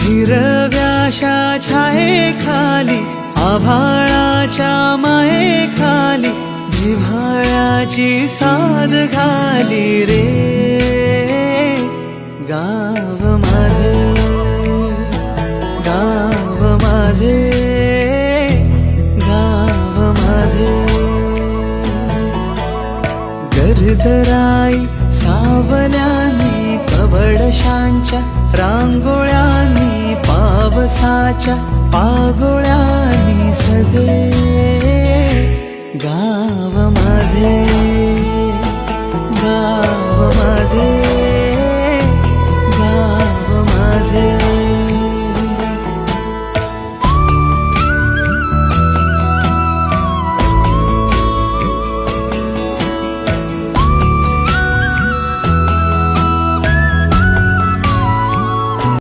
हिरव्याशा छायेखाली आभाळाच्या मायेखाली जिव्हाळ्याची साद घाली रे गाव माझे, गाव माझे, गाव माझे. गर्दराई सावल्यानी कवडशांच्या रांगोळ्यांनी पावसाच्या पागोळ्यांनी सजे गाव माझे, गाव माझे.